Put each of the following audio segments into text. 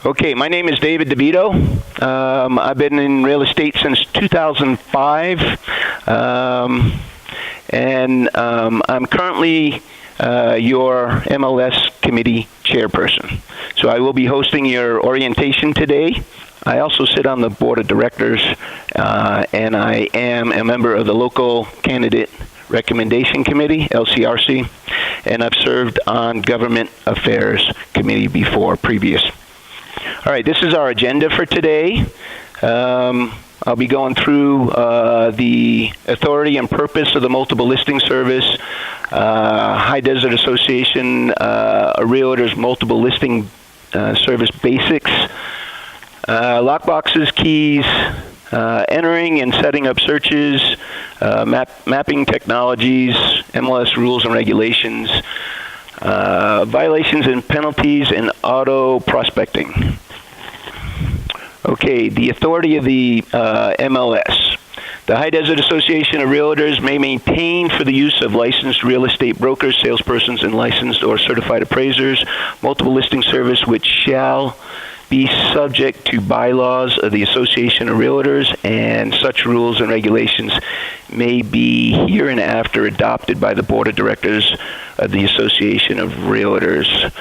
Okay, my name is David DiVito. I've been in real estate since 2005, and I'm currently your MLS committee chairperson. So I will be hosting your orientation today. I also sit on the board of directors, and I am a member of the local candidate recommendation committee, LCRC, and I've served on government affairs committee before previous. All right, this is our agenda for today. I'll be going through the authority and purpose of the multiple listing service, High Desert Association, a realtor's multiple listing service basics, lockboxes, keys, entering and setting up searches, mapping technologies, MLS rules and regulations, violations and penalties, and auto prospecting. Okay, the authority of the MLS. The High Desert Association of Realtors may maintain for the use of licensed real estate brokers, salespersons, and licensed or certified appraisers, multiple listing service which shall be subject to bylaws of the Association of Realtors, and such rules and regulations may be hereinafter adopted by the Board of Directors of the Association of Realtors.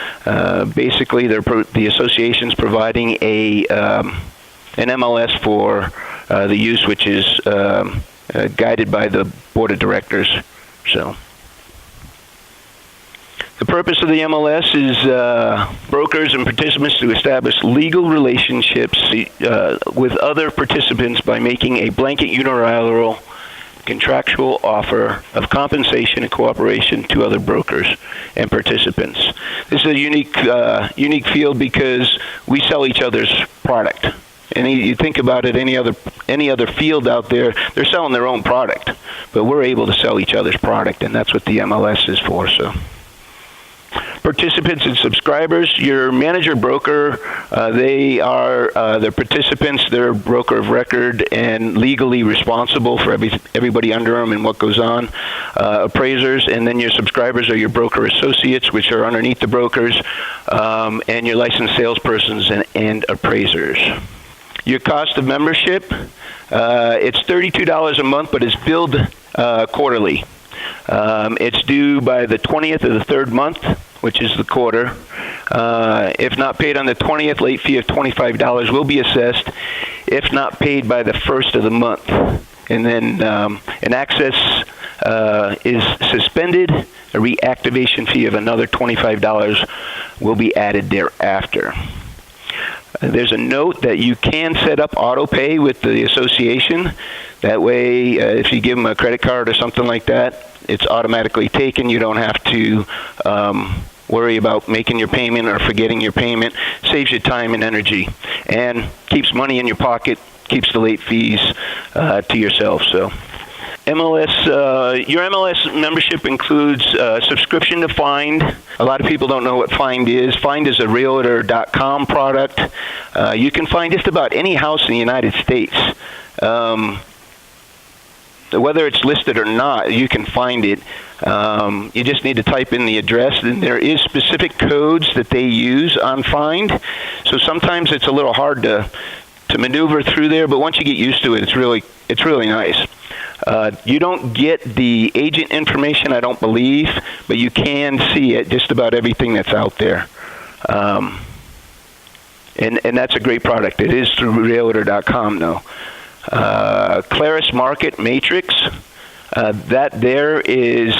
Basically, the association's providing an MLS for the use, which is guided by the Board of Directors. So, the purpose of the MLS is brokers and participants to establish legal relationships with other participants by making a blanket unilateral contractual offer of compensation and cooperation to other brokers and participants. This is a unique field because we sell each other's product. And you think about it, any other field out there, they're selling their own product, but we're able to sell each other's product, and that's what the MLS is for. So, participants and subscribers, your manager broker, they are the participants. They're broker of record and legally responsible for everybody under them and what goes on. Appraisers, and then your subscribers are your broker associates, which are underneath the brokers, and your licensed salespersons and appraisers. Your cost of membership, it's $32 a month, but it's billed quarterly. It's due by the 20th of the third month, which is the quarter. If not paid on the 20th, late fee of $25 will be assessed. If not paid by the first of the month, and then an access is suspended, a reactivation fee of another $25 will be added thereafter. There's a note that you can set up auto pay with the association. That way, if you give them a credit card or something like that, it's automatically taken. You don't have to worry about making your payment or forgetting your payment. Saves you time and energy, and keeps money in your pocket, keeps the late fees to yourself. So, MLS, your MLS membership includes subscription to Find. A lot of people don't know what Find is. Find is a Realtor.com product. You can find just about any house in the United States. Whether it's listed or not, you can find it. You just need to type in the address, and there is specific codes that they use on Find. So sometimes it's a little hard to maneuver through there, but once you get used to it, it's really nice. You don't get the agent information, I don't believe, but you can see it, just about everything that's out there. And that's a great product. It is through Realtor.com, though. Claris Market Matrix, that there is,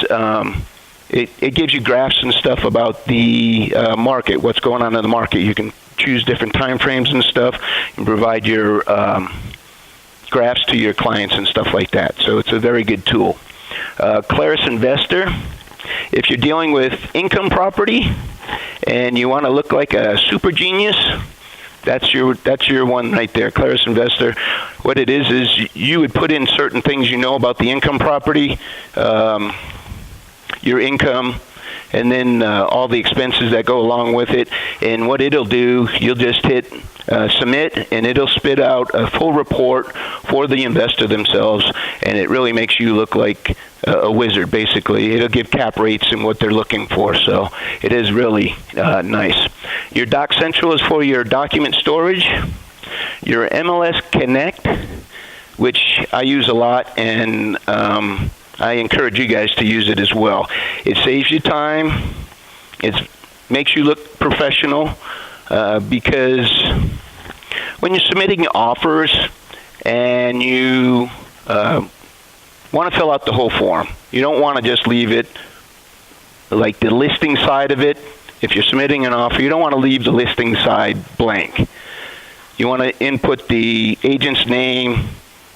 it gives you graphs and stuff about the market, what's going on in the market. You can choose different time frames and stuff, and provide your graphs to your clients and stuff like that. So it's a very good tool. Claris Investor, if you're dealing with income property and you want to look like a super genius, that's your one right there, Claris Investor. What it is you would put in certain things you know about the income property, your income, and then all the expenses that go along with it. And what it'll do, you'll just hit submit, and it'll spit out a full report for the investor themselves, and it really makes you look like a wizard, basically. It'll give cap rates and what they're looking for, so it is really nice. Your Doc Central is for your document storage. Your MLS Connect, which I use a lot, and I encourage you guys to use it as well. It saves you time. It makes you look professional because when you're submitting offers and you want to fill out the whole form, you don't want to just leave it like the listing side of it. If you're submitting an offer, you don't want to leave the listing side blank. You want to input the agent's name,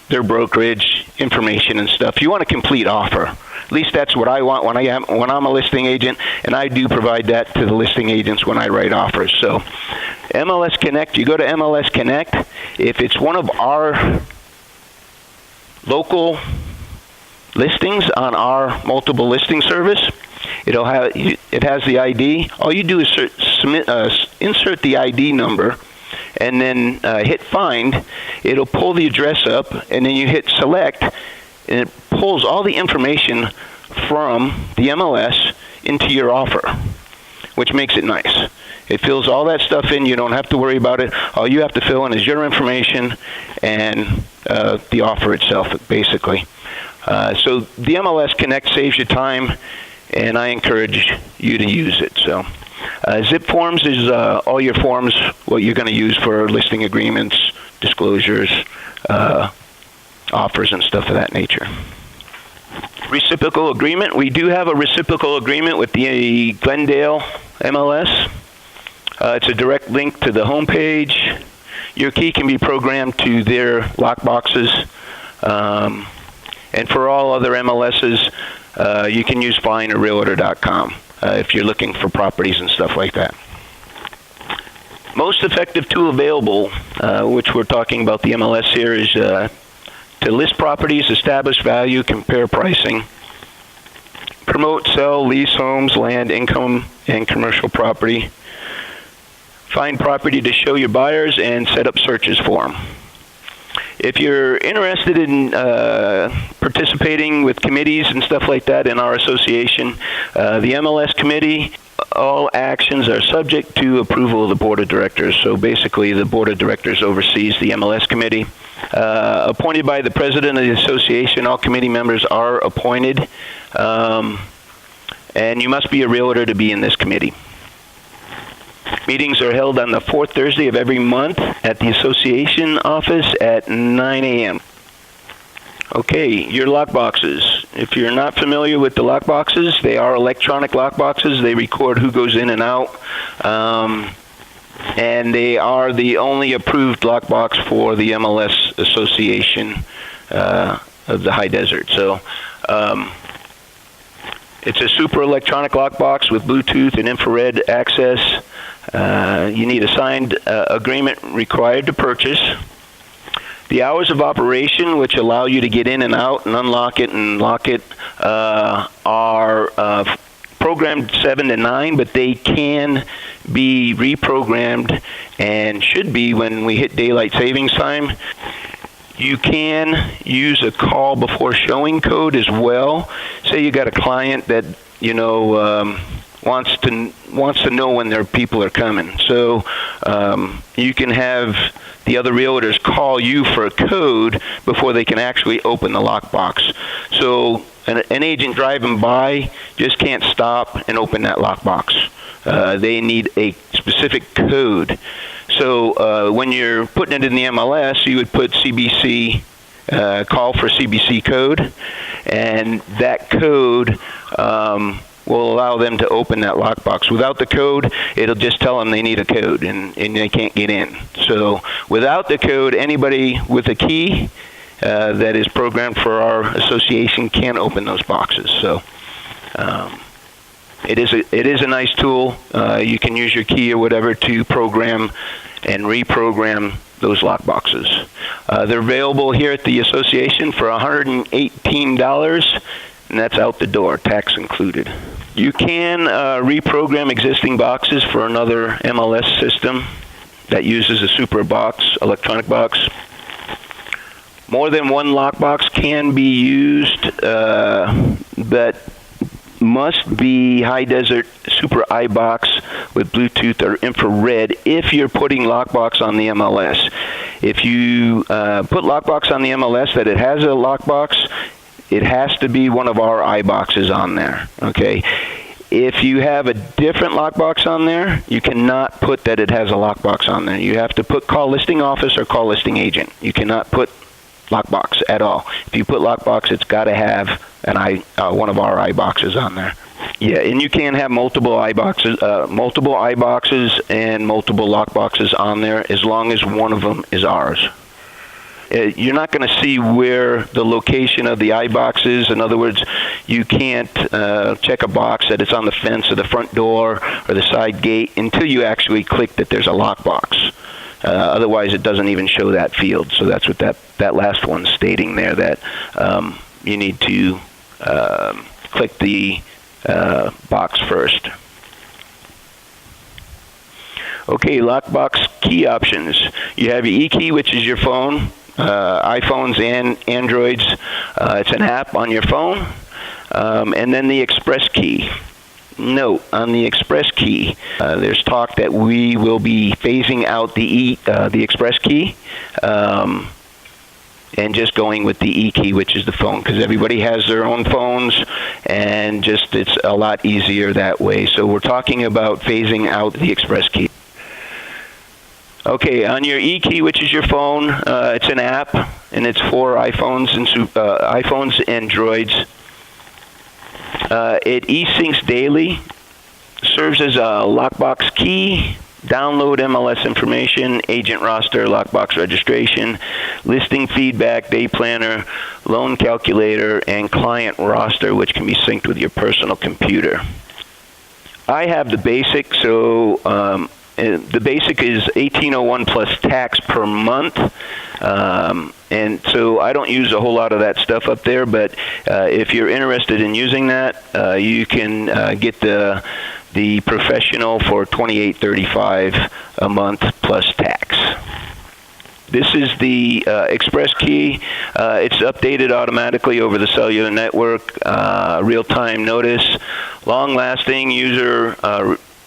their brokerage information and stuff. You want a complete offer. At least that's what I want when I'm a listing agent, and I do provide that to the listing agents when I write offers. So MLS Connect, you go to MLS Connect. If it's one of our local listings on our multiple listing service, it has the ID. All you do is insert the ID number and then hit find. It'll pull the address up, and then you hit select, and it pulls all the information from the MLS into your offer, which makes it nice. It fills all that stuff in. You don't have to worry about it. All you have to fill in is your information and the offer itself, basically. So the MLS Connect saves you time, and I encourage you to use it. So Zip Forms is all your forms, what you're going to use for listing agreements, disclosures, offers, and stuff of that nature. Reciprocal agreement. We do have a reciprocal agreement with the Glendale MLS. It's a direct link to the home page. Your key can be programmed to their lockboxes. And for all other MLSs, you can use Find or Realtor.com if you're looking for properties and stuff like that. Most effective tool available, which we're talking about the MLS here, is to list properties, establish value, compare pricing, promote, sell, lease homes, land, income, and commercial property, find property to show your buyers, and set up searches for them. If you're interested in participating with committees and stuff like that in our association, the MLS committee, all actions are subject to approval of the board of directors. So basically, the board of directors oversees the MLS committee. Appointed by the president of the association, all committee members are appointed, and you must be a realtor to be in this committee. Meetings are held on the fourth Thursday of every month at the association office at 9 a.m. Okay, your lockboxes. If you're not familiar with the lockboxes, they are electronic lockboxes. They record who goes in and out, and they are the only approved lockbox for the MLS Association of the High Desert. So it's a super electronic lockbox with Bluetooth and infrared access. You need a signed agreement required to purchase. The hours of operation, which allow you to get in and out and unlock it and lock it, are programmed 7 to 9, but they can be reprogrammed and should be when we hit daylight savings time. You can use a call before showing code as well. Say you got a client that wants to know when their people are coming. So you can have the other realtors call you for a code before they can actually open the lockbox. So an agent driving by just can't stop and open that lockbox. They need a specific code. So when you're putting it in the MLS, you would put CBC, call for CBC code, and that code will allow them to open that lockbox. Without the code, it'll just tell them they need a code, and they can't get in. So without the code, anybody with a key that is programmed for our association can open those boxes. So it is a nice tool. You can use your key or whatever to program and reprogram those lockboxes. They're available here at the association for $118, and that's out the door, tax included. You can reprogram existing boxes for another MLS system that uses a super box, electronic box. More than one lockbox can be used, but must be high desert super iBox with Bluetooth or infrared if you're putting lockbox on the MLS. If you put lockbox on the MLS that it has a lockbox, it has to be one of our iBoxes on there, okay? If you have a different lockbox on there, you cannot put that it has a lockbox on there. You have to put call listing office or call listing agent. You cannot put lockbox at all. If you put lockbox, it's got to have one of our iBoxes on there. Yeah, and you can have multiple iBoxes and multiple lockboxes on there as long as one of them is ours. You're not going to see where the location of the iBox is. In other words, you can't check a box that it's on the fence or the front door or the side gate until you actually click that there's a lockbox. Otherwise, it doesn't even show that field. So that's what that last one's stating there, that you need to click the box first. Okay, lockbox key options. You have your eKey, which is your phone. iPhones and Androids, it's an app on your phone, and then the Express Key. Note, on the Express Key, there's talk that we will be phasing out the Express Key and just going with the eKey, which is the phone, because everybody has their own phones, and just it's a lot easier that way. So we're talking about phasing out the Express Key. Okay, on your eKey, which is your phone, it's an app, and it's for iPhones and Androids. It e-syncs daily, serves as a lockbox key, download MLS information, agent roster, lockbox registration, listing feedback, day planner, loan calculator, and client roster, which can be synced with your personal computer. I have the basic, so the basic is $1,801 plus tax per month, and so I don't use a whole lot of that stuff up there, but if you're interested in using that, you can get the professional for $28.35 a month plus tax. This is the Express Key. It's updated automatically over the cellular network, real-time notice, long-lasting user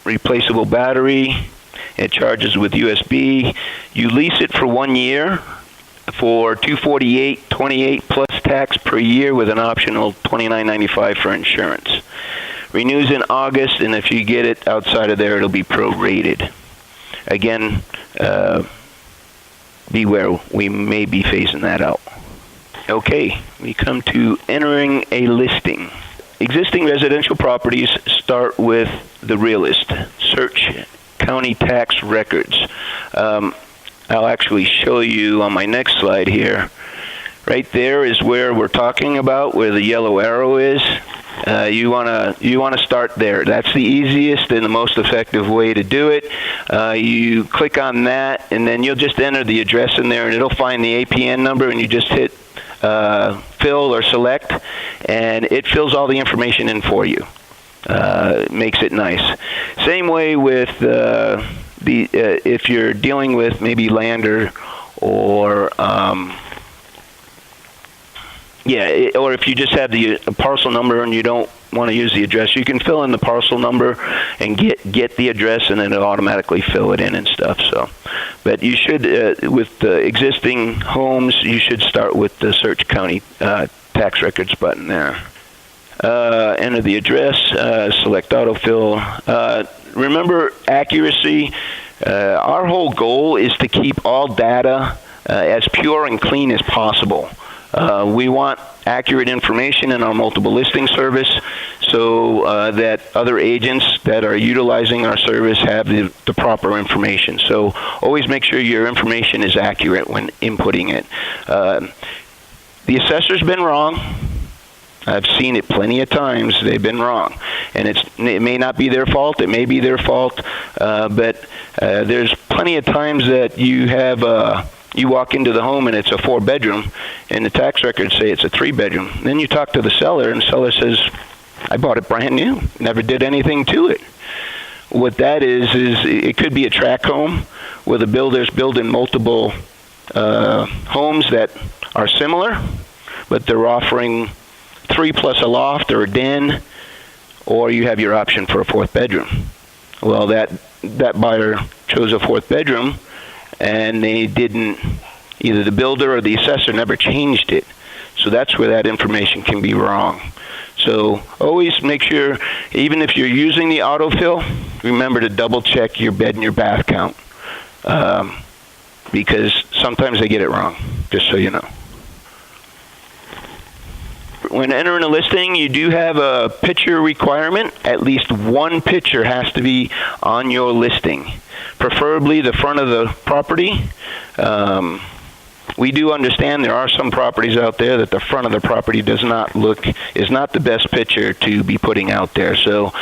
replaceable battery. It charges with USB. You lease it for 1 year for $248.28 plus tax per year with an optional $29.95 for insurance. Renews in August, and if you get it outside of there, it'll be prorated. Again, beware, we may be phasing that out. Okay, we come to entering a listing. Existing residential properties start with the realist. Search county tax records. I'll actually show you on my next slide here. Right there is where we're talking about, where the yellow arrow is. You wanna start there. That's the easiest and the most effective way to do it. You click on that, and then you'll just enter the address in there, and it'll find the APN number, and you just hit fill or select, and it fills all the information in for you. Makes it nice. Same way with if you're dealing with maybe land or or if you just have the parcel number and you don't want to use the address, you can fill in the parcel number and get the address, and then it'll automatically fill it in and stuff. So, but you should with the existing homes, you should start with the search county tax records button there. Enter the address, select autofill. Remember accuracy. Our whole goal is to keep all data as pure and clean as possible. We want accurate information in our multiple listing service so that other agents that are utilizing our service have the proper information. So always make sure your information is accurate when inputting it. The assessor's been wrong. I've seen it plenty of times. They've been wrong, and it may not be their fault. It may be their fault, but there's plenty of times that you walk into the home and it's a 4-bedroom, and the tax records say it's a 3-bedroom. Then you talk to the seller, and the seller says, "I bought it brand new. Never did anything to it." What that is it could be a tract home where the builder's building multiple homes that are similar, but they're offering 3 plus a loft or a den or you have your option for a 4th bedroom. Well, that buyer chose a 4th bedroom, and they didn't, either the builder or the assessor never changed it. So that's where that information can be wrong. So always make sure, even if you're using the autofill, remember to double check your bed and your bath count, because sometimes they get it wrong, just so you know. When entering a listing, you do have a picture requirement. At least one picture has to be on your listing, preferably the front of the property. We do understand there are some properties out there that the front of the property is not the best picture to be putting out there. So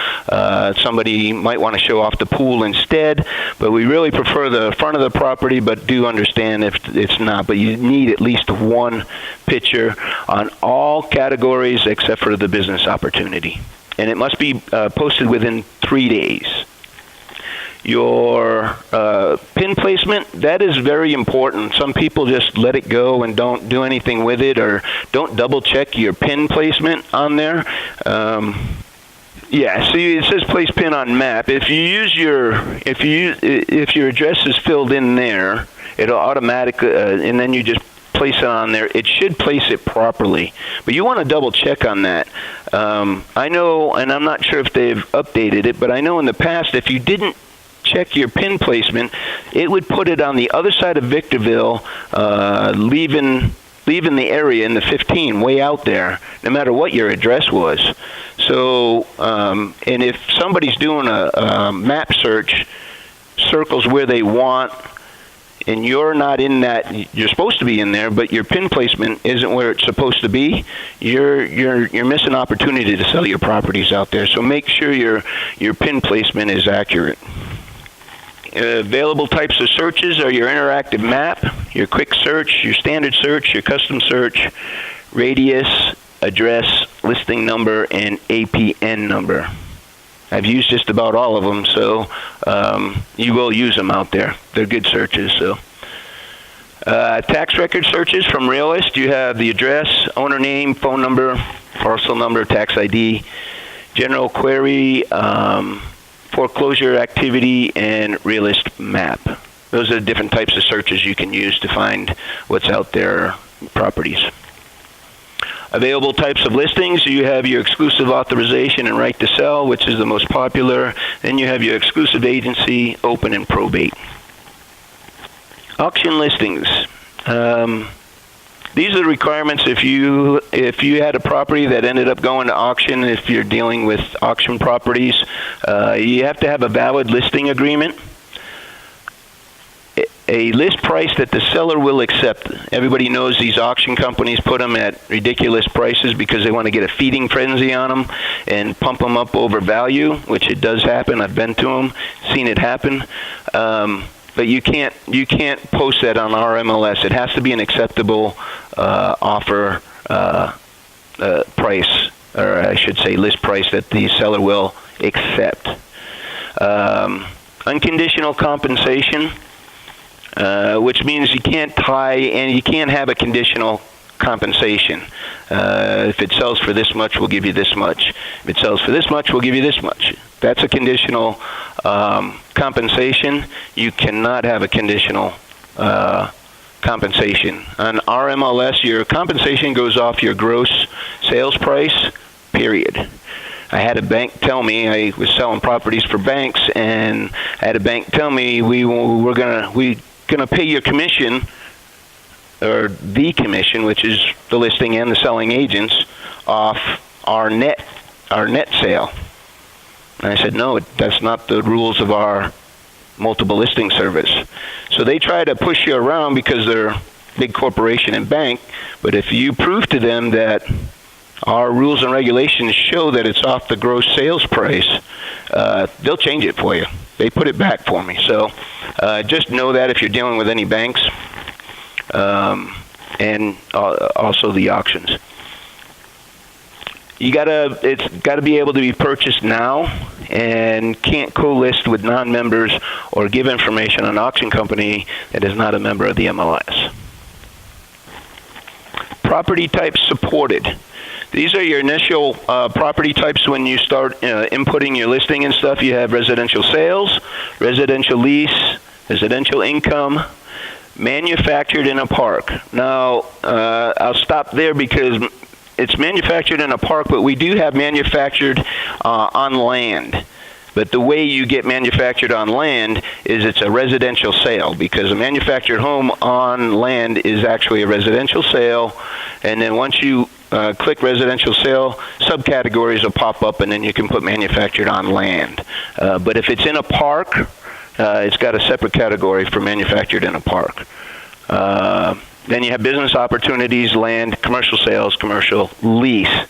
somebody might want to show off the pool instead, but we really prefer the front of the property, but do understand if it's not. But you need at least one picture on all categories except for the business opportunity. And it must be posted within 3 days. Your pin placement, that is very important. Some people just let it go and don't do anything with it, or don't double check your pin placement on there. Yeah, see, it says place pin on map. If your address is filled in there, it'll automatically, and then you just place it on there. It should place it properly, but you want to double check on that. I know, and I'm not sure if they've updated it, but I know in the past, if you didn't check your pin placement, it would put it on the other side of Victorville, leaving the area in the 15, way out there, no matter what your address was. So, and if somebody's doing a map search, circles where they want, and you're not in that, you're supposed to be in there, but your pin placement isn't where it's supposed to be, you're missing opportunity to sell your properties out there. So make sure your pin placement is accurate. Available types of searches are your interactive map, your quick search, your standard search, your custom search, radius, address, listing number, and APN number. I've used just about all of them, so you will use them out there. They're good searches. So, tax record searches from Realist. You have the address, owner name, phone number, parcel number, tax ID, general query, foreclosure activity, and Realist map. Those are the different types of searches you can use to find what's out there, properties. Available types of listings, you have your exclusive authorization and right to sell, which is the most popular. Then you have your exclusive agency, open, and probate. Auction listings. These are the requirements if you had a property that ended up going to auction. If you're dealing with auction properties, you have to have a valid listing agreement, a list price that the seller will accept. Everybody knows these auction companies put them at ridiculous prices because they want to get a feeding frenzy on them and pump them up over value, which it does happen. I've been to them, seen it happen. But you can't post that on our MLS. It has to be an acceptable offer price, or I should say list price that the seller will accept. Unconditional compensation, which means you can't tie and you can't have a conditional compensation. If it sells for this much, we'll give you this much. If it sells for this much, we'll give you this much. That's a conditional compensation. You cannot have a conditional compensation. On our MLS, your compensation goes off your gross sales price, period. I had a bank tell me, I was selling properties for banks, and I had a bank tell me we're gonna pay your commission, or the commission, which is the listing and the selling agents, off our net sale. And I said, no, that's not the rules of our multiple listing service. So they try to push you around because they're a big corporation and bank, but if you prove to them that our rules and regulations show that it's off the gross sales price, they'll change it for you. They put it back for me. So just know that if you're dealing with any banks, and also the auctions. It's gotta be able to be purchased now, and can't co-list with non-members or give information on an auction company that is not a member of the MLS. Property type supported. These are your initial property types when you start inputting your listing and stuff. You have residential sales, residential lease, residential income, manufactured in a park. Now, I'll stop there because it's manufactured in a park, but we do have manufactured on land. But the way you get manufactured on land is it's a residential sale, because a manufactured home on land is actually a residential sale. And then once you click residential sale, subcategories will pop up, and then you can put manufactured on land. But if it's in a park, it's got a separate category for manufactured in a park. Then you have business opportunities, land, commercial sales, commercial lease.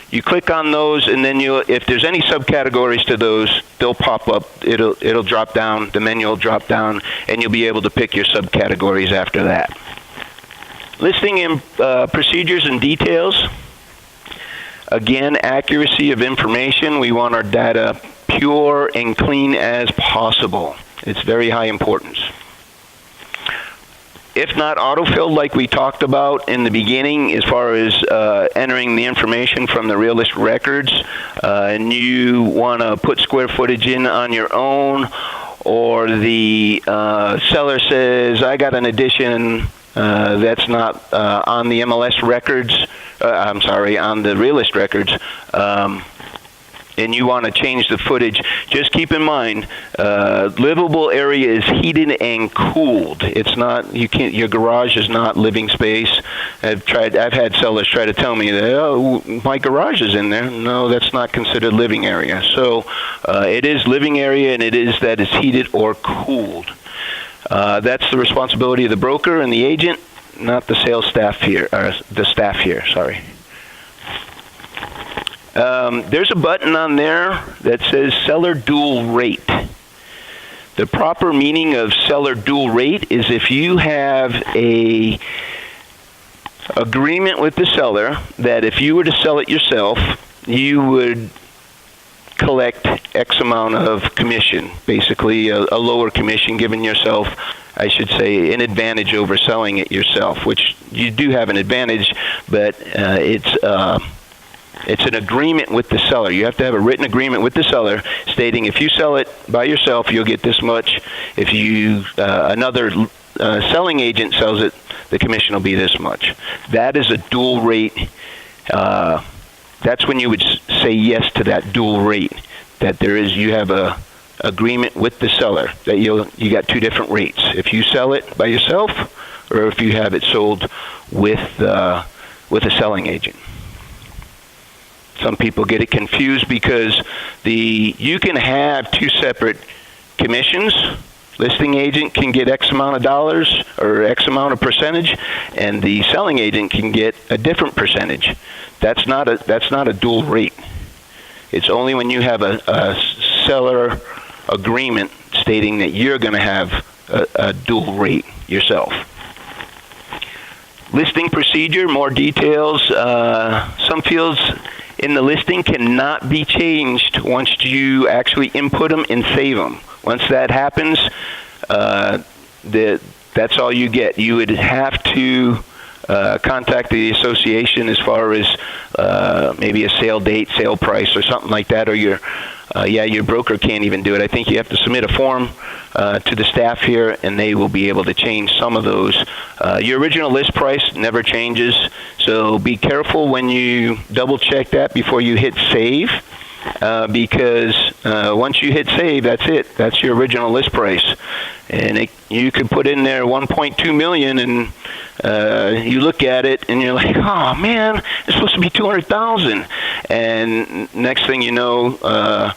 You click on those, and then if there's any subcategories to those, they'll pop up. It'll drop down. The menu will drop down, and you'll be able to pick your subcategories after that. Listing and procedures and details. Again, accuracy of information. We want our data pure and clean as possible. It's very high importance. If not autofilled, like we talked about in the beginning, as far as entering the information from the realist records, and you want to put square footage in on your own, or the seller says, I got an addition that's not on the MLS records, on the realist records, and you want to change the footage, just keep in mind, livable area is heated and cooled. It's not, your garage is not living space. I've had sellers try to tell me that, oh, my garage is in there. No, that's not considered living area. So it is living area, and it is that it's heated or cooled. That's the responsibility of the broker and the agent, not the sales staff here, or the staff here, sorry. There's a button on there that says seller dual rate. The proper meaning of seller dual rate is if you have a agreement with the seller that if you were to sell it yourself, you would collect X amount of commission, basically a lower commission, giving yourself, I should say, an advantage over selling it yourself, which you do have an advantage, but it's an agreement with the seller. You have to have a written agreement with the seller stating if you sell it by yourself, you'll get this much. If you another selling agent sells it, the commission will be this much. That is a dual rate. That's when you would say yes to that dual rate. That you have a agreement with the seller that you got two different rates. If you sell it by yourself, or if you have it sold with a selling agent. Some people get it confused because you can have two separate commissions. Listing agent can get X amount of dollars or X amount of percentage, and the selling agent can get a different percentage. That's not a dual rate. It's only when you have a seller agreement stating that you're going to have a dual rate yourself. Listing procedure, more details. Some fields in the listing cannot be changed once you actually input them and save them. Once that happens, that's all you get. You would have to contact the association as far as maybe a sale date, sale price, or something like that, or your broker can't even do it. I think you have to submit a form to the staff here, and they will be able to change some of those. Your original list price never changes, so be careful when you double check that before you hit save, because once you hit save, that's it. That's your original list price. And you could put in there $1.2 million, and you look at it, and you're like, oh, man, it's supposed to be $200,000. And next thing you know,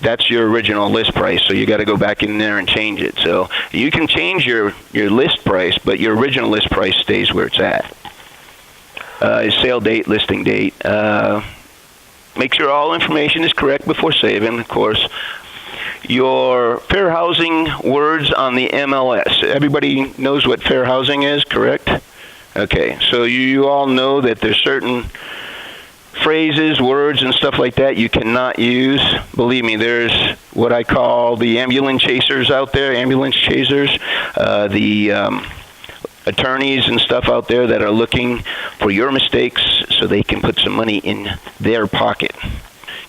that's your original list price, so you got to go back in there and change it. So you can change your list price, but your original list price stays where it's at. Sale date, listing date. Make sure all information is correct before saving, of course. Your fair housing words on the MLS. Everybody knows what fair housing is, correct? Okay, so you all know that there's certain phrases, words, and stuff like that you cannot use. Believe me, there's what I call the ambulance chasers out there, the attorneys and stuff out there that are looking for your mistakes so they can put some money in their pocket.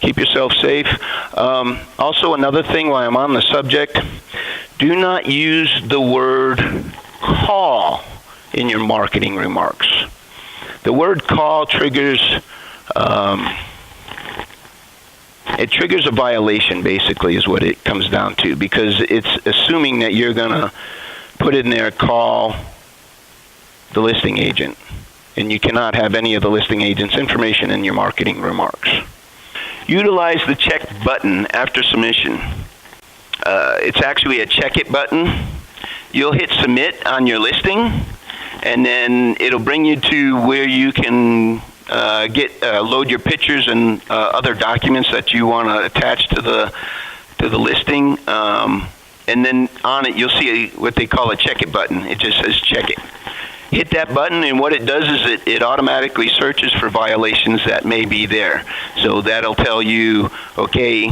Keep yourself safe. Also, another thing while I'm on the subject, do not use the word call in your marketing remarks. The word call triggers it triggers a violation, basically, is what it comes down to, because it's assuming that you're going to put in there, call the listing agent, and you cannot have any of the listing agent's information in your marketing remarks. Utilize the check button after submission. It's actually a check it button. You'll hit submit on your listing, and then it'll bring you to where you can load your pictures and other documents that you want to attach to the listing, and then on it you'll see what they call a check it button. It just says check it. Hit that button, and what it does is it automatically searches for violations that may be there. So that'll tell you, okay, you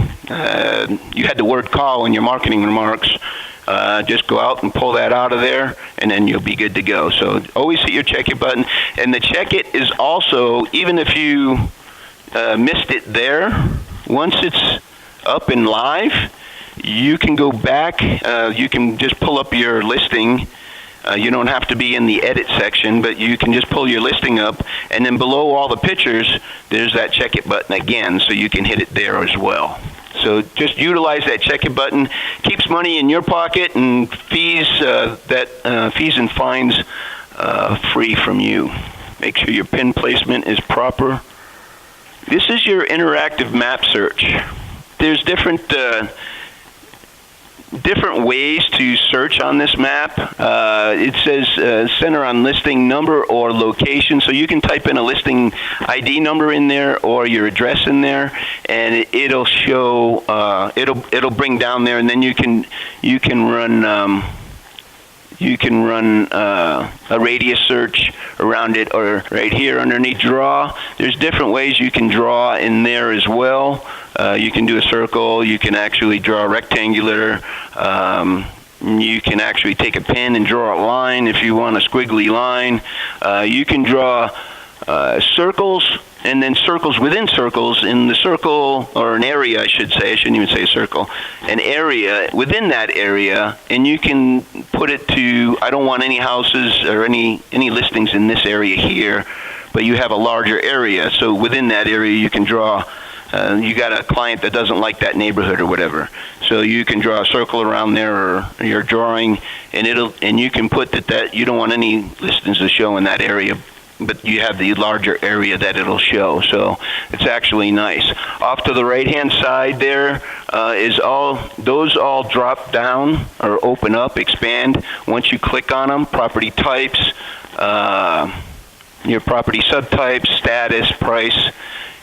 had the word call in your marketing remarks. Just go out and pull that out of there, and then you'll be good to go. So always hit your check it button. And the check it is also, even if you missed it there, once it's up and live, you can go back. You can just pull up your listing. You don't have to be in the edit section, but you can just pull your listing up, and then below all the pictures, there's that check it button again, so you can hit it there as well. So just utilize that check it button. Keeps money in your pocket, and fees and fines free from you. Make sure your pin placement is proper. This is your interactive map search. There's different ways to search on this map. It says center on listing number or location, so you can type in a listing ID number in there or your address in there, and it'll show. It'll bring down there, and then you can run a radius search around it, or right here underneath draw. There's different ways you can draw in there as well. You can do a circle. You can actually draw a rectangular. You can actually take a pen and draw a line if you want a squiggly line. You can draw circles, and then circles within circles. In the circle, or an area, I should say, I shouldn't even say circle, an area within that area, and you can put it to, I don't want any houses or any listings in this area here, but you have a larger area. So within that area, you can draw. You got a client that doesn't like that neighborhood or whatever, so you can draw a circle around there, or you're drawing, and you can put that you don't want any listings to show in that area, but you have the larger area that it'll show. So it's actually nice. Off to the right-hand side there is those all drop down or open up, expand once you click on them. Property types, your property subtypes, status, price,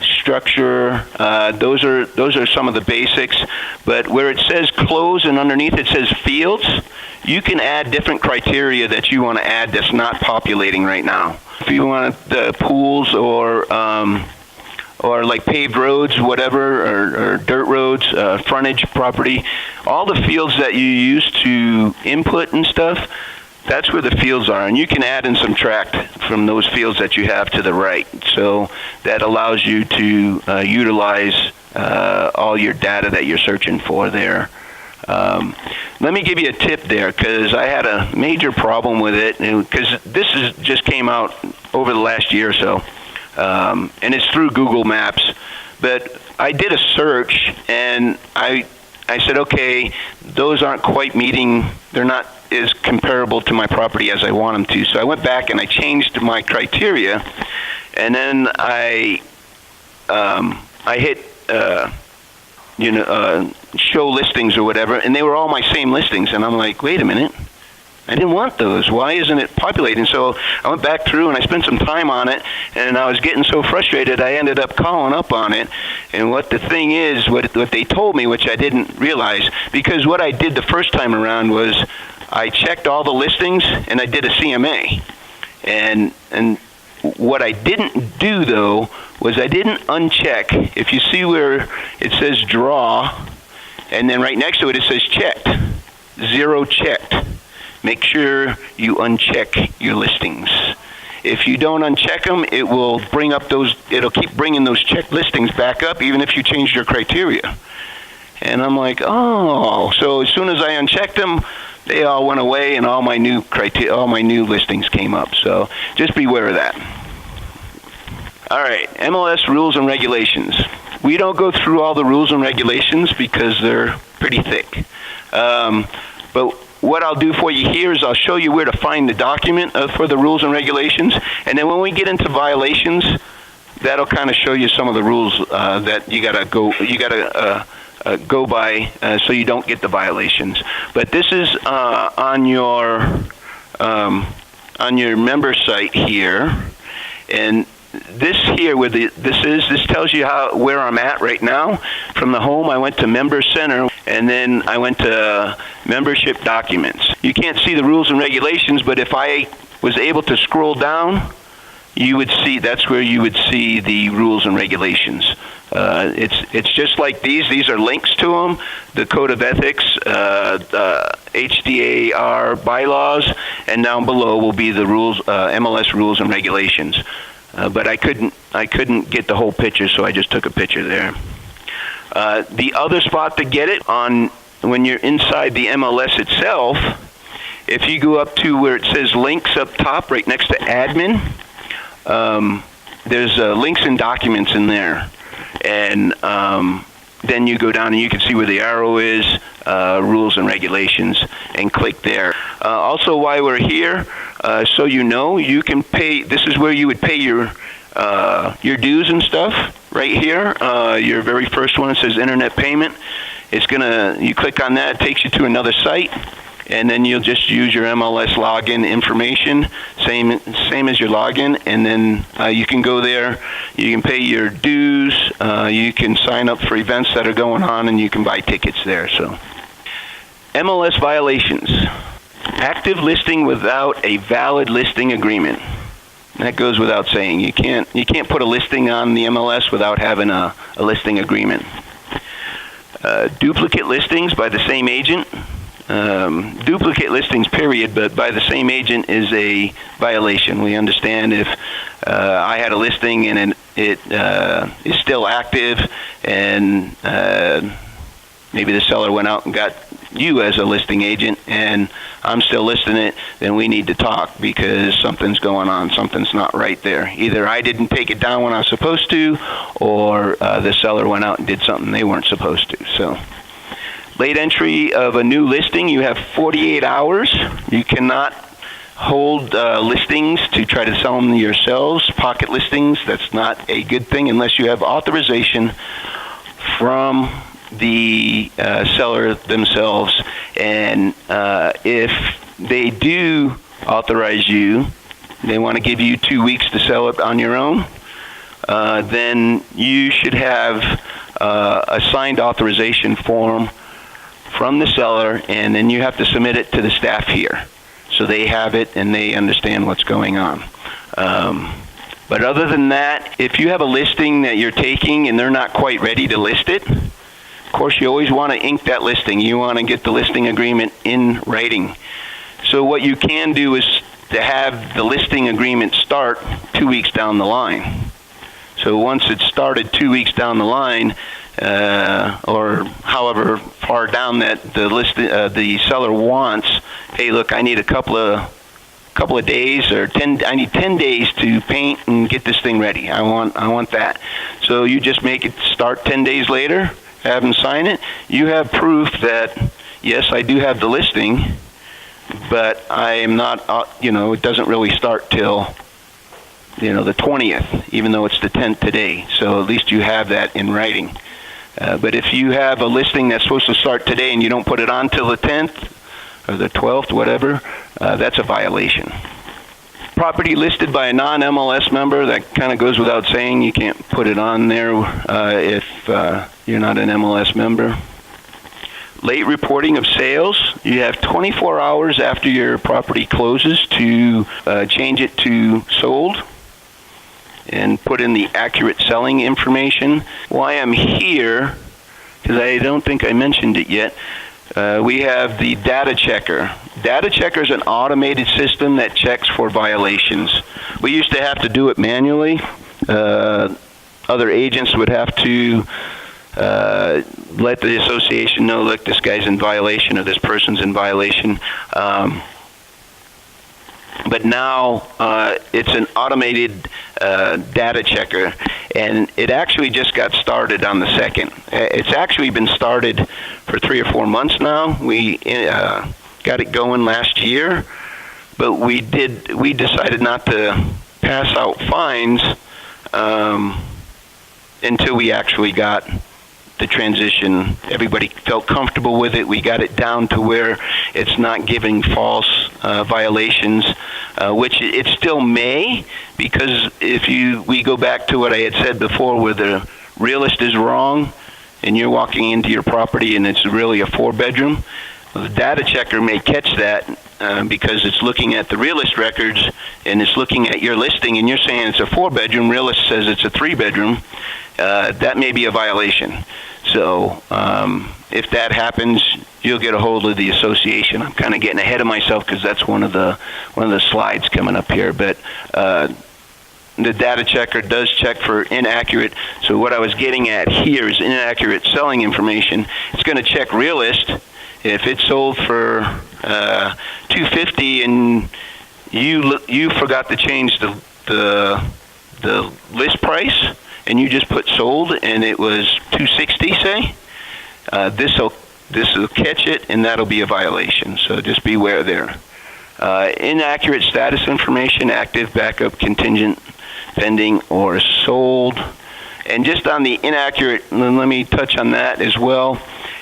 structure. Those are some of the basics. But where it says close and underneath it says fields, you can add different criteria that you want to add that's not populating right now. If you want pools or like paved roads, whatever, or dirt roads, frontage property, all the fields that you use to input and stuff, that's where the fields are, and you can add and subtract from those fields that you have to the right. So that allows you to utilize all your data that you're searching for there. Let me give you a tip there, because I had a major problem with it, because this just came out over the last year or so, and it's through Google Maps. But I did a search, and I said, okay, those aren't quite meeting, they're not as comparable to my property as I want them to. So I went back and I changed my criteria, and then I hit show listings or whatever, and they were all my same listings, and I'm like, wait a minute, I didn't want those. Why isn't it populating? So I went back through and I spent some time on it, and I was getting so frustrated I ended up calling up on it. And what the thing is, what they told me, which I didn't realize, because what I did the first time around was I checked all the listings and I did a CMA. And what I didn't do, though, was I didn't uncheck. If you see where it says draw, and then right next to it, it says checked, 0 checked. Make sure you uncheck your listings. If you don't uncheck them, it will bring up those. It'll keep bringing those checked listings back up, even if you changed your criteria. And I'm like, oh. So as soon as I unchecked them, they all went away, and all my new listings came up. So just beware of that. All right, MLS rules and regulations. We don't go through all the rules and regulations because they're pretty thick. But what I'll do for you here is I'll show you where to find the document for the rules and regulations, and then when we get into violations, that'll kind of show you some of the rules that you gotta go by so you don't get the violations. But this is on your member site here, and this here where this tells you where I'm at right now. From the home, I went to Member Center, and then I went to Membership Documents. You can't see the rules and regulations, but if I was able to scroll down, you would see that's where you would see the rules and regulations. It's just like these. These are links to them. The Code of Ethics, HDAOR bylaws, and down below will be the rules, MLS rules and regulations. But I couldn't get the whole picture, so I just took a picture there. The other spot to get it on when you're inside the MLS itself, if you go up to where it says links up top, right next to admin, there's links and documents in there, and then you go down and you can see where the arrow is, rules and regulations, and click there. Also, while we're here, so you can pay. This is where you would pay your dues and stuff. Right here, your very first one, it says internet payment. You click on that, it takes you to another site, and then you'll just use your MLS login information, same as your login, and then you can go there, you can pay your dues, you can sign up for events that are going on, and you can buy tickets there. So, MLS violations. Active listing without a valid listing agreement. That goes without saying. You can't put a listing on the MLS without having a listing agreement. Duplicate listings by the same agent. Duplicate listings, period, but by the same agent is a violation. We understand if I had a listing and it is still active, and maybe the seller went out and got you as a listing agent and I'm still listing it, then we need to talk because something's going on, something's not right there. Either I didn't take it down when I was supposed to, or the seller went out and did something they weren't supposed to. So, late entry of a new listing, you have 48 hours. You cannot hold listings to try to sell them yourselves, pocket listings. That's not a good thing unless you have authorization from the seller themselves. And if they do authorize you, they want to give you 2 weeks to sell it on your own, then you should have a signed authorization form from the seller, and then you have to submit it to the staff here so they have it and they understand what's going on. But other than that, if you have a listing that you're taking and they're not quite ready to list it, of course you always want to ink that listing. You want to get the listing agreement in writing. So what you can do is to have the listing agreement start 2 weeks down the line. So once it's started 2 weeks down the line, or however far down that the seller wants, hey, look, I need a couple of days, or I need 10 days to paint and get this thing ready. I want that. So you just make it start 10 days later, have them sign it. You have proof that, yes, I do have the listing, but I am not, it doesn't really start till, the 20th, even though it's the 10th today. So at least you have that in writing. But if you have a listing that's supposed to start today and you don't put it on till the 10th or the 12th, whatever, that's a violation. Property listed by a non-MLS member, that kind of goes without saying. You can't put it on there if you're not an MLS member. Late reporting of sales. You have 24 hours after your property closes to change it to sold and put in the accurate selling information. Why I'm here, because I don't think I mentioned it yet, We have the data checker. Data checker is an automated system that checks for violations. We used to have to do it manually. Other agents would have to let the association know, look, this guy's in violation or this person's in violation. But now it's an automated data checker, and it actually just got started on the 2nd. It's actually been started for 3 or 4 months now. We got it going last year, but we decided not to pass out fines until we actually got the transition. Everybody felt comfortable with it. We got it down to where it's not giving false violations, which it still may, because we go back to what I had said before, where the realist is wrong and you're walking into your property and it's really a 4-bedroom, the data checker may catch that because it's looking at the realist records and it's looking at your listing and you're saying it's a 4-bedroom, realist says it's a 3-bedroom. That may be a violation. So if that happens, you'll get a hold of the association. I'm kind of getting ahead of myself because that's one of the slides coming up here. But the data checker does check for inaccurate. So what I was getting at here is inaccurate selling information. It's going to check realist. If it's sold for $250 and you forgot to change the list price, and you just put sold and it was $260, say, this will catch it, and that'll be a violation. So just beware there. Inaccurate status information: active, backup, contingent, pending, or sold. And just on the inaccurate, let me touch on that as well.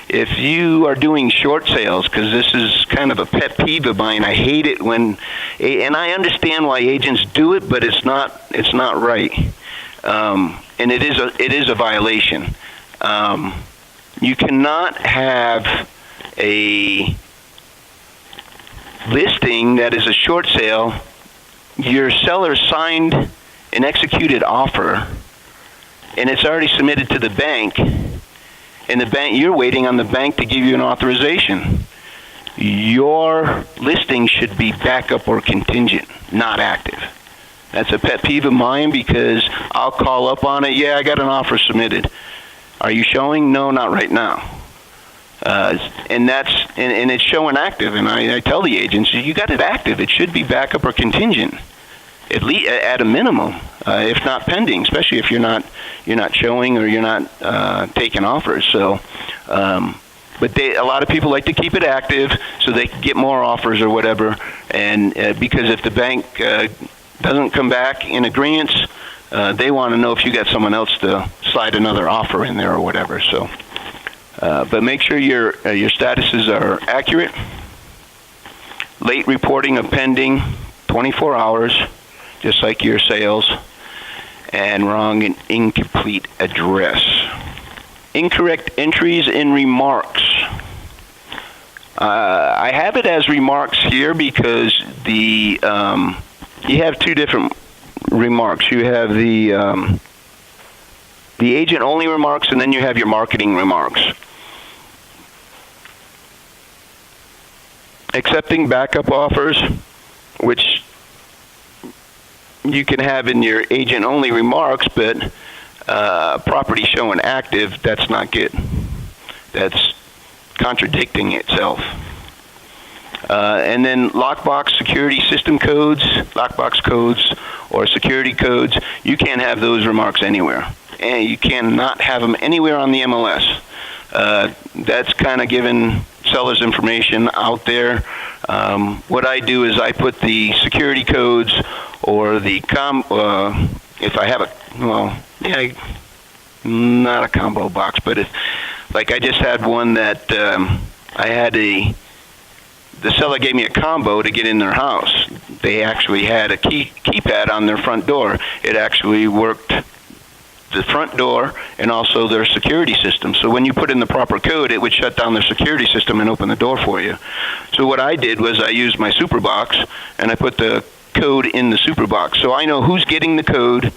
If you are doing short sales, because this is kind of a pet peeve of mine, I hate it when, and I understand why agents do it, but it's not right. And it is a violation. You cannot have a listing that is a short sale. Your seller signed an executed offer, and it's already submitted to the bank. And the bank, you're waiting on the bank to give you an authorization. Your listing should be backup or contingent, not active. That's a pet peeve of mine because I'll call up on it. Yeah, I got an offer submitted. Are you showing? No, not right now. And it's showing active. And I tell the agents, you got it active. It should be backup or contingent, at least at a minimum, if not pending. Especially if you're not showing or you're not taking offers. So, but a lot of people like to keep it active so they can get more offers or whatever. And because if the bank doesn't come back in agreement, they want to know if you got someone else to slide another offer in there or whatever. So, but make sure your statuses are accurate. Late reporting of pending, 24 hours, just like your sales, and wrong and incomplete address. Incorrect entries in remarks. I have it as remarks here because you have 2 different remarks. You have the agent-only remarks, and then you have your marketing remarks. Accepting backup offers, which you can have in your agent-only remarks, but property showing active, that's not good. That's contradicting itself. And then lockbox security system codes, lockbox codes, or security codes, you can't have those remarks anywhere. And you cannot have them anywhere on the MLS. That's kind of giving sellers information out there. What I do is I put the security codes or the if I have not a combo box, but like I just had one that I had the seller gave me a combo to get in their house. They actually had a keypad on their front door. It actually worked the front door and also their security system. So when you put in the proper code, it would shut down their security system and open the door for you. So what I did was I used my super box and I put the code in the super box. So I know who's getting the code,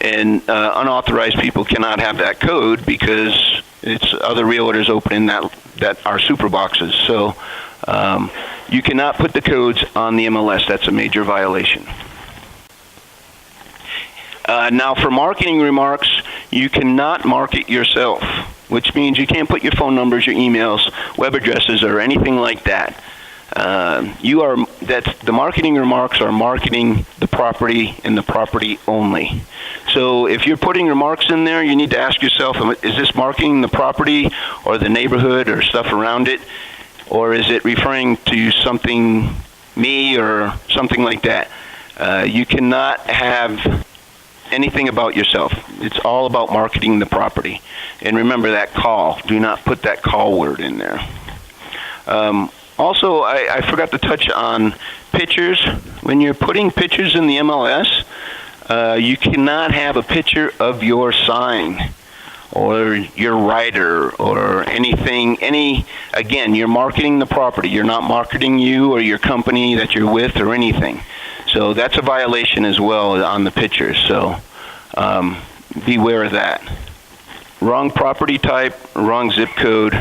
and unauthorized people cannot have that code because it's other realtors opening that are super boxes. So you cannot put the codes on the MLS. That's a major violation. Now, for marketing remarks, you cannot market yourself, which means you can't put your phone numbers, your emails, web addresses, or anything like that. The marketing remarks are marketing the property and the property only. So if you're putting remarks in there, you need to ask yourself, is this marketing the property or the neighborhood or stuff around it? Or is it referring to something, me or something like that? You cannot have anything about yourself. It's all about marketing the property. And remember that call. Do not put that call word in there. Also, I forgot to touch on pictures. When you're putting pictures in the MLS, you cannot have a picture of your sign or your rider or anything. Again, you're marketing the property. You're not marketing you or your company that you're with or anything. So that's a violation as well on the pictures. So beware of that. Wrong property type, wrong zip code,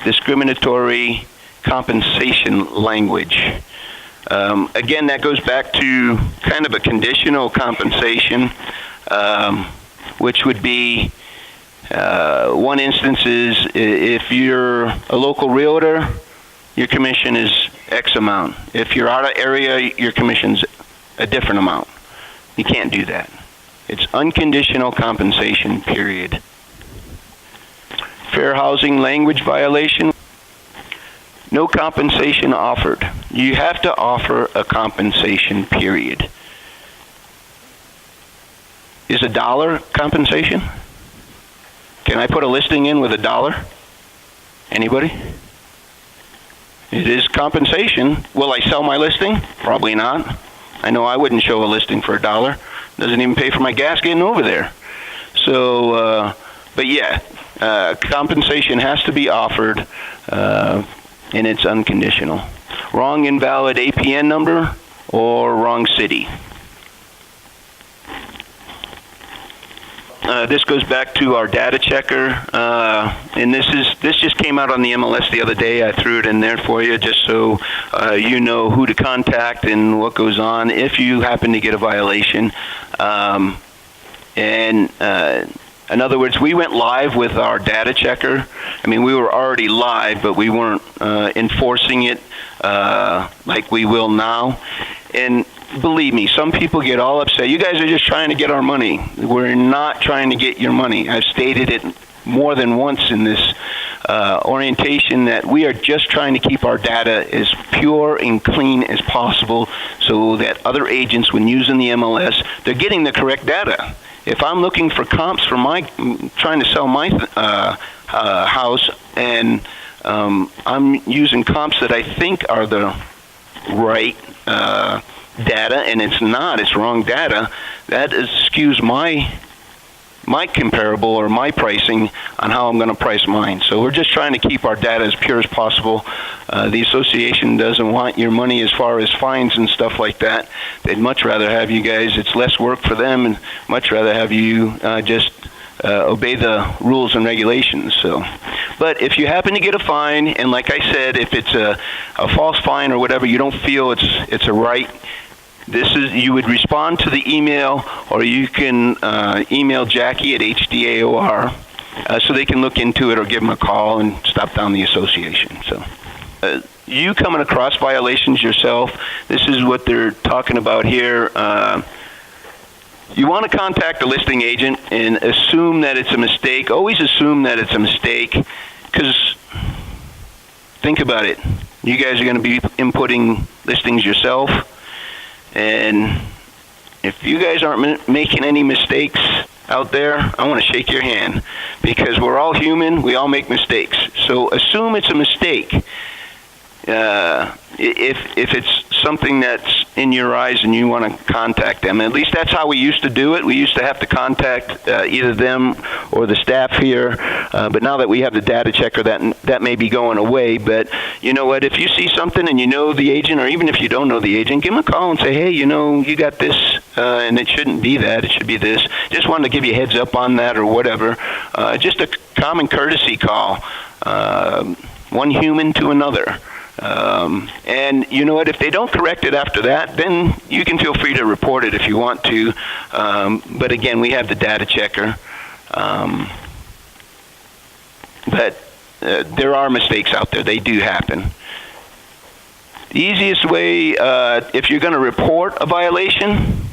discriminatory compensation language. Again, that goes back to kind of a conditional compensation, which would be one instance is if you're a local realtor, your commission is X amount. If you're out of area, your commission's a different amount. You can't do that. It's unconditional compensation, period. Fair housing language violation. No compensation offered. You have to offer a compensation, period. Is $1 compensation? Can I put a listing in with $1? Anybody? It is compensation. Will I sell my listing? Probably not. I know I wouldn't show a listing for $1. Doesn't even pay for my gas getting over there. So, but yeah, compensation has to be offered, and it's unconditional. Wrong invalid APN number or wrong city. This goes back to our data checker, and this just came out on the MLS the other day. I threw it in there for you just so you know who to contact and what goes on if you happen to get a violation. In other words, we went live with our data checker. I mean, we were already live, but we weren't enforcing it like we will now. And believe me, some people get all upset. You guys are just trying to get our money. We're not trying to get your money. I've stated it more than once in this orientation that we are just trying to keep our data as pure and clean as possible so that other agents, when using the MLS, they're getting the correct data. If I'm looking for comps for trying to sell my house, and I'm using comps that I think are the right data, and it's not, it's wrong data, that skews my comparable or my pricing on how I'm going to price mine. So we're just trying to keep our data as pure as possible. The association doesn't want your money as far as fines and stuff like that. They'd much rather have you guys, it's less work for them, and much rather have you just obey the rules and regulations. So, but if you happen to get a fine, and like I said, if it's a false fine or whatever, you don't feel it's a right, you would respond to the email, or you can email Jackie at HDAOR so they can look into it, or give them a call and stop down the association. So you coming across violations yourself, this is what they're talking about here. You want to contact a listing agent and assume that it's a mistake. Always assume that it's a mistake, because think about it. You guys are going to be inputting listings yourself. And if you guys aren't making any mistakes out there, I want to shake your hand, because we're all human. We all make mistakes. So assume it's a mistake. If it's something that's in your eyes and you want to contact them. At least that's how we used to do it. We used to have to contact either them or the staff here. But now that we have the data checker, that may be going away. But you know what? If you see something and you know the agent, or even if you don't know the agent, give them a call and say, hey, you got this and it shouldn't be that. It should be this. Just wanted to give you a heads up on that or whatever. Just a common courtesy call, one human to another. And you know what? If they don't correct it after that, then you can feel free to report it if you want to. But again, we have the data checker. But there are mistakes out there. They do happen. The easiest way, if you're going to report a violation,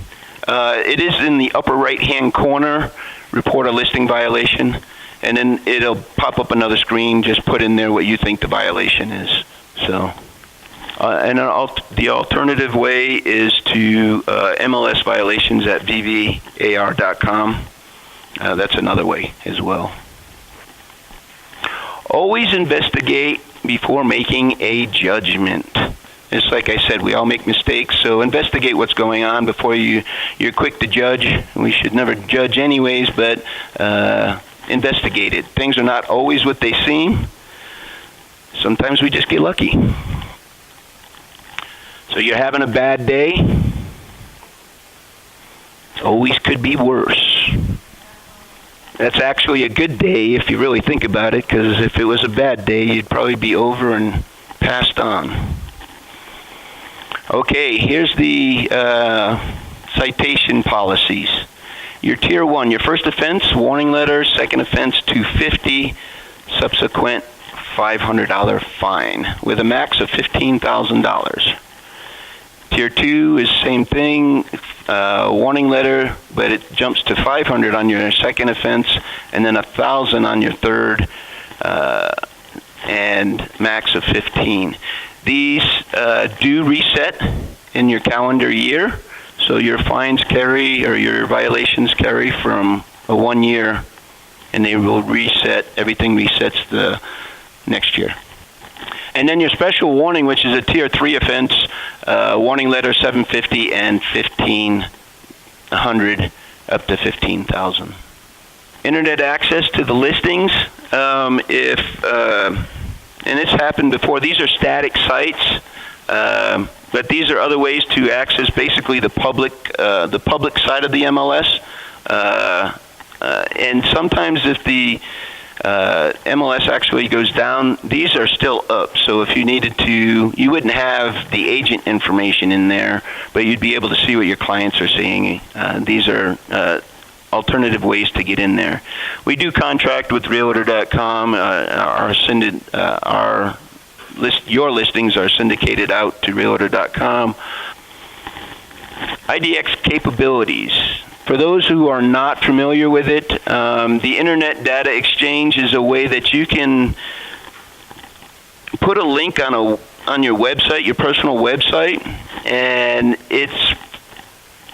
it is in the upper right-hand corner, report a listing violation, and then it'll pop up another screen. Just put in there what you think the violation is. So, and the alternative way is to MLS violations at DiVito.com. That's another way as well. Always investigate before making a judgment. It's like I said, we all make mistakes, so investigate what's going on before you're quick to judge. We should never judge anyways, but investigate it. Things are not always what they seem. Sometimes we just get lucky. So you're having a bad day. Always could be worse. That's actually a good day if you really think about it, because if it was a bad day, you'd probably be over and passed on. Okay, here's the citation policies. Your Tier 1, your first offense, warning letter. Second offense, $250. Subsequent, $500 fine with a max of $15,000. Tier 2 is same thing, warning letter, but it jumps to $500 on your second offense, and then $1,000 on your third, and max of $15,000. These do reset in your calendar year, so your fines carry, or your violations carry from a 1 year, and they will reset. Everything resets the next year. And then your special warning, which is a Tier 3 offense, warning letter $750 and $1,500 up to $15,000. Internet access to the listings. And it's happened before. These are static sites, but these are other ways to access basically the public side of the MLS. And sometimes if the MLS actually goes down, these are still up. So if you needed to, you wouldn't have the agent information in there, but you'd be able to see what your clients are seeing. These are alternative ways to get in there. We do contract with Realtor.com. Your listings are syndicated out to Realtor.com. IDX capabilities. For those who are not familiar with it, the Internet Data Exchange is a way that you can put a link on your website, your personal website, and it's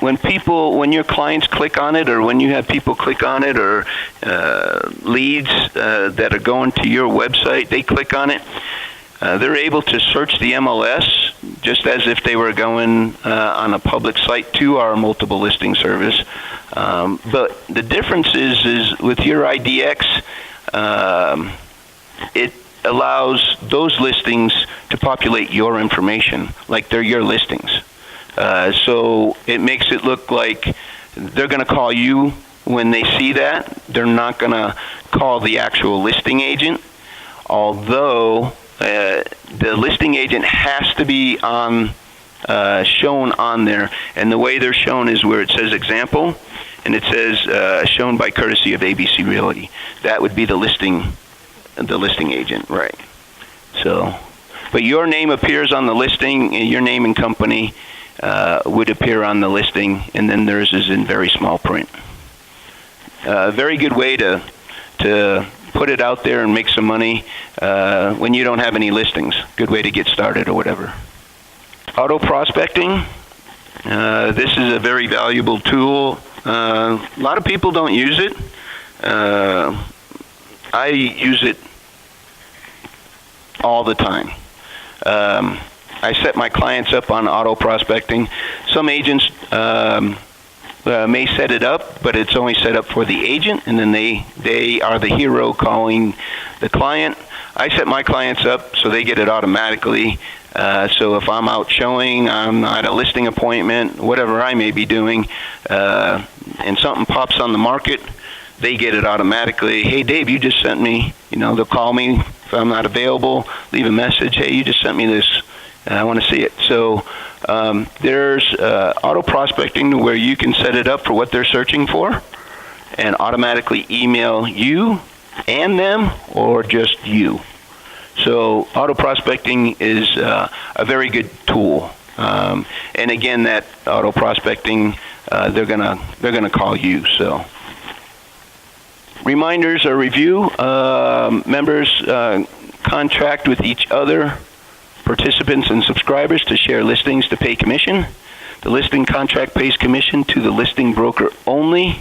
when your clients click on it, or when you have people click on it, or leads that are going to your website, they click on it, they're able to search the MLS just as if they were going on a public site to our multiple listing service. But the difference is with your IDX, it allows those listings to populate your information like they're your listings. So it makes it look like they're going to call you when they see that. They're not going to call the actual listing agent, although the listing agent has to be shown on there. And the way they're shown is where it says example, and it says shown by courtesy of ABC Realty. That would be the listing agent, right? So, but your name appears on the listing, and your name and company would appear on the listing, and then theirs is in very small print. Very good way to put it out there and make some money when you don't have any listings. Good way to get started or whatever. Auto prospecting. This is a very valuable tool. A lot of people don't use it. I use it all the time. I set my clients up on auto prospecting. Some agents may set it up, but it's only set up for the agent, and then they are the hero calling the client. I set my clients up so they get it automatically. So if I'm out showing, I'm at a listing appointment, whatever I may be doing, and something pops on the market, they get it automatically. Hey, Dave, you just sent me, they'll call me if I'm not available, leave a message. Hey, you just sent me this. I want to see it. So there's auto prospecting where you can set it up for what they're searching for and automatically email you and them or just you. So auto prospecting is a very good tool. And again, that auto prospecting, they're gonna call you. So reminders or review. Members contract with each other, participants and subscribers to share listings to pay commission. The listing contract pays commission to the listing broker only.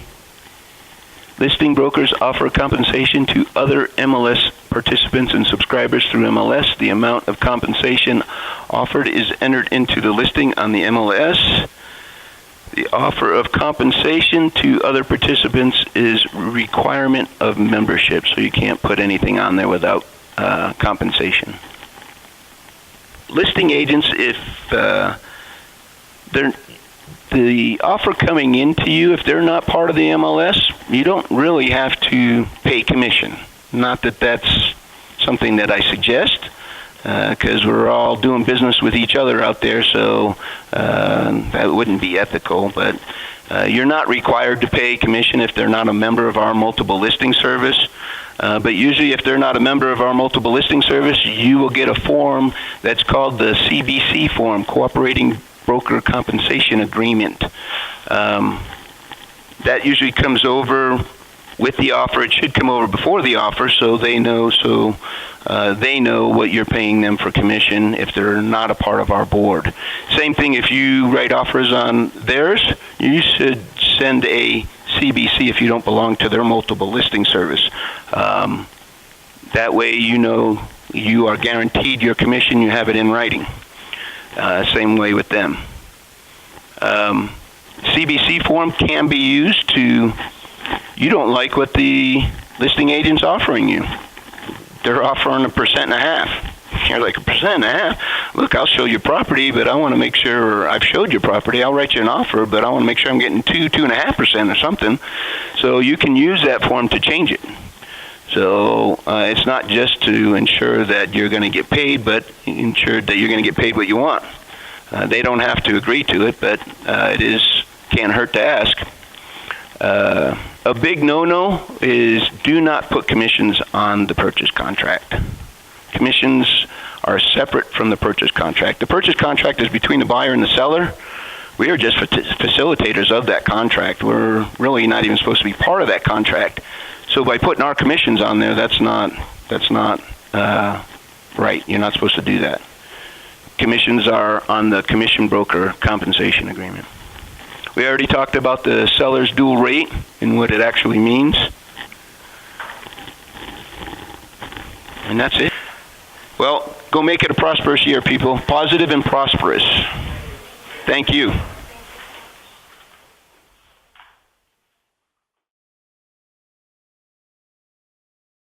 Listing brokers offer compensation to other MLS participants and subscribers through MLS. The amount of compensation offered is entered into the listing on the MLS. The offer of compensation to other participants is requirement of membership, so you can't put anything on there without compensation. Listing agents, if the offer coming into you, if they're not part of the MLS, you don't really have to pay commission. Not that that's something that I suggest, because we're all doing business with each other out there, so that wouldn't be ethical. But you're not required to pay commission if they're not a member of our multiple listing service. But usually if they're not a member of our multiple listing service, you will get a form that's called the CBC form, Cooperating Broker Compensation Agreement. That usually comes over with the offer. It should come over before the offer, so they know what you're paying them for commission if they're not a part of our board. Same thing if you write offers on theirs, you should send a CBC if you don't belong to their multiple listing service. That way you are guaranteed your commission, you have it in writing. Same way with them. CBC form can be used to, you don't like what the listing agent's offering you. They're offering 1.5%. You're like, 1.5%? Look, I'll show you property, but I want to make sure I've showed you property. I'll write you an offer, but I want to make sure I'm getting 2.5% or something. So you can use that form to change it. So it's not just to ensure that you're going to get paid, but ensure that you're going to get paid what you want. They don't have to agree to it, but can't hurt to ask. A big no-no is do not put commissions on the purchase contract. Commissions are separate from the purchase contract. The purchase contract is between the buyer and the seller. We are just facilitators of that contract. We're really not even supposed to be part of that contract. So by putting our commissions on there, that's not right. You're not supposed to do that. Commissions are on the commission broker compensation agreement. We already talked about the seller's dual rate and what it actually means. And that's it. Well, go make it a prosperous year, people. Positive and prosperous. Thank you.